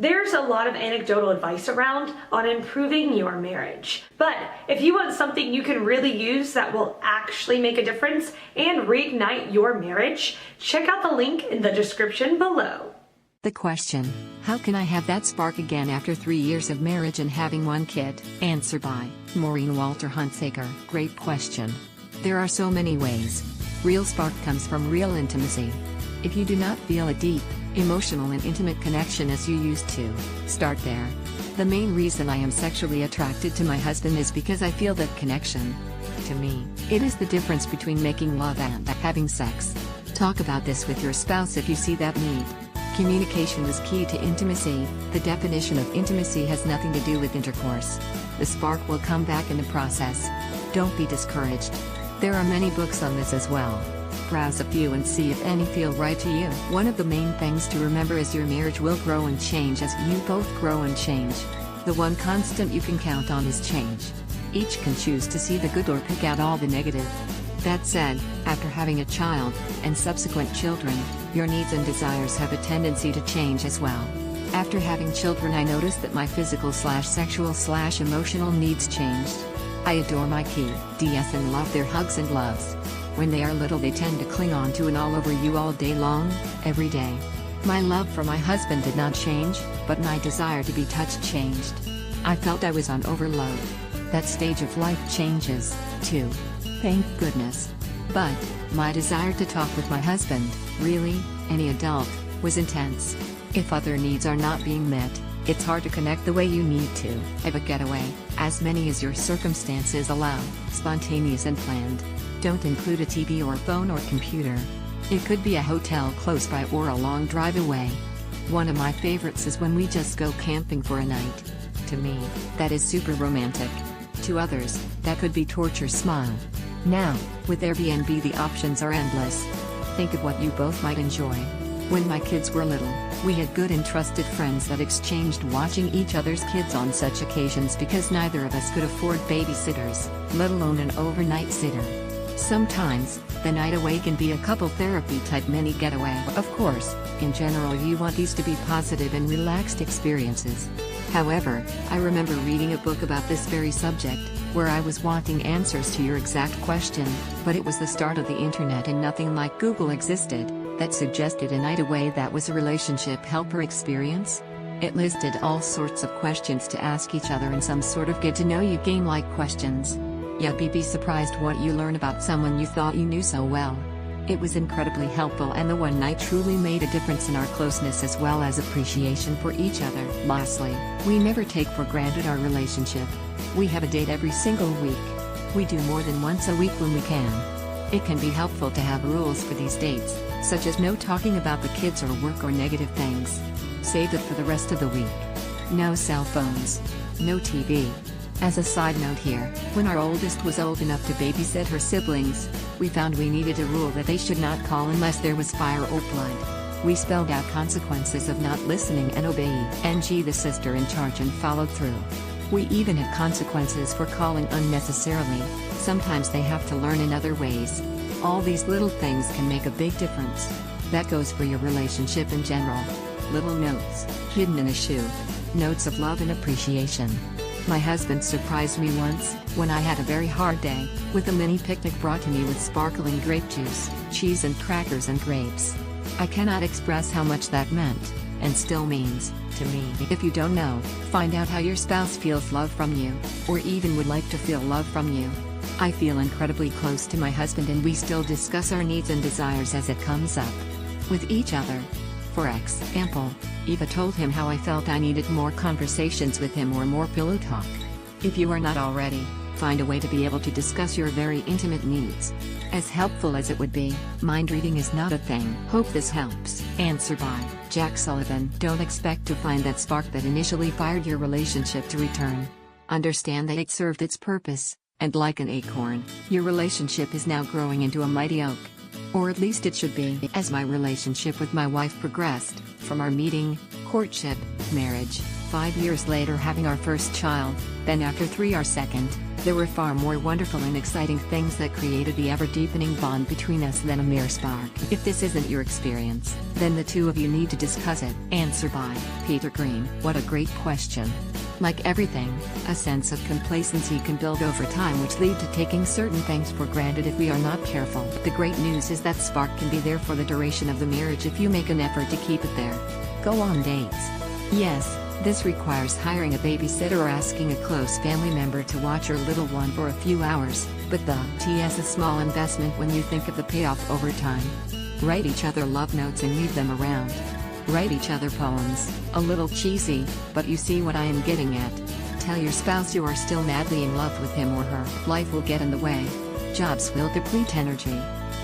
There's a lot of anecdotal advice around on improving your marriage. But if you want something you can really use that will actually make a difference and reignite your marriage, check out the link in the description below. The question, how can I have that spark again after 3 years of marriage and having 1 kid? Answer by Maureen Walter Hunsaker. Great question. There are so many ways. Real spark comes from real intimacy. If you do not feel a deep, emotional and intimate connection as you used to, start there. The main reason I am sexually attracted to my husband is because I feel that connection. To me, it is the difference between making love and having sex. Talk about this with your spouse if you see that need. Communication is key to intimacy. The definition of intimacy has nothing to do with intercourse. The spark will come back in the process. Don't be discouraged. There are many books on this as well. Browse a few and see if any feel right to you. One of the main things to remember is your marriage will grow and change as you both grow and change. The one constant you can count on is change. Each can choose to see the good or pick out all the negative. That said, after having a child, and subsequent children, your needs and desires have a tendency to change as well. After having children, I noticed that my physical/sexual/emotional needs changed. I adore my kids and love their hugs and loves. When they are little, they tend to cling on to and all over you all day long, every day. My love for my husband did not change, but my desire to be touched changed. I felt I was on overload. That stage of life changes, too. Thank goodness. But my desire to talk with my husband, really, any adult, was intense. If other needs are not being met, it's hard to connect the way you need to. Have a getaway, as many as your circumstances allow, spontaneous and planned. Don't include a TV or phone or computer. It could be a hotel close by or a long drive away. One of my favorites is when we just go camping for a night. To me, that is super romantic. To others, that could be torture. Smile. Now, with Airbnb the options are endless. Think of what you both might enjoy. When my kids were little, we had good and trusted friends that exchanged watching each other's kids on such occasions because neither of us could afford babysitters, let alone an overnight sitter. Sometimes, the night away can be a couple therapy type mini getaway. Of course, in general you want these to be positive and relaxed experiences. However, I remember reading a book about this very subject, where I was wanting answers to your exact question, but it was the start of the internet and nothing like Google existed, that suggested a night away that was a relationship helper experience. It listed all sorts of questions to ask each other in some sort of get-to-know-you game-like questions. You'd be surprised what you learn about someone you thought you knew so well. It was incredibly helpful, and the one night truly made a difference in our closeness as well as appreciation for each other. Lastly, we never take for granted our relationship. We have a date every single week. We do more than once a week when we can. It can be helpful to have rules for these dates, such as no talking about the kids or work or negative things. Save it for the rest of the week. No cell phones. No TV. As a side note here, when our oldest was old enough to babysit her siblings, we found we needed a rule that they should not call unless there was fire or blood. We spelled out consequences of not listening and obeying. The sister in charge and followed through. We even had consequences for calling unnecessarily. Sometimes they have to learn in other ways. All these little things can make a big difference. That goes for your relationship in general. Little notes, hidden in a shoe. Notes of love and appreciation. My husband surprised me once, when I had a very hard day, with a mini picnic brought to me with sparkling grape juice, cheese and crackers and grapes. I cannot express how much that meant, and still means, to me. If you don't know, find out how your spouse feels love from you, or even would like to feel love from you. I feel incredibly close to my husband, and we still discuss our needs and desires as it comes up with each other. For example, Eva told him how I felt I needed more conversations with him or more pillow talk. If you are not already, find a way to be able to discuss your very intimate needs. As helpful as it would be, mind reading is not a thing. Hope this helps. Answer by Jack Sullivan. Don't expect to find that spark that initially fired your relationship to return. Understand that it served its purpose, and like an acorn, your relationship is now growing into a mighty oak. Or at least it should be. As my relationship with my wife progressed, from our meeting, courtship, marriage, 5 years later having our first child, then after 3 our second, there were far more wonderful and exciting things that created the ever-deepening bond between us than a mere spark. If this isn't your experience, then the two of you need to discuss it. Answer by Peter Green. What a great question. Like everything, a sense of complacency can build over time, which lead to taking certain things for granted if we are not careful. The great news is that spark can be there for the duration of the marriage if you make an effort to keep it there. Go on dates. Yes, this requires hiring a babysitter or asking a close family member to watch your little one for a few hours, but the TS a small investment when you think of the payoff over time. Write each other love notes and leave them around. Write each other poems, a little cheesy, but you see what I am getting at. Tell your spouse you are still madly in love with him or her. Life will get in the way. Jobs will deplete energy.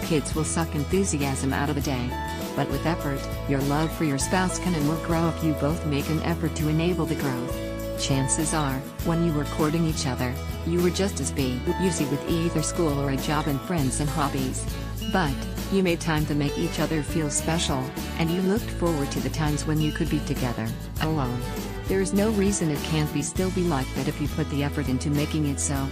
Kids will suck enthusiasm out of the day. But with effort, your love for your spouse can and will grow if you both make an effort to enable the growth. Chances are, when you were courting each other, you were just as busy with either school or a job and friends and hobbies. But, you made time to make each other feel special, and you looked forward to the times when you could be together, alone. There is no reason it can't still be like that if you put the effort into making it so.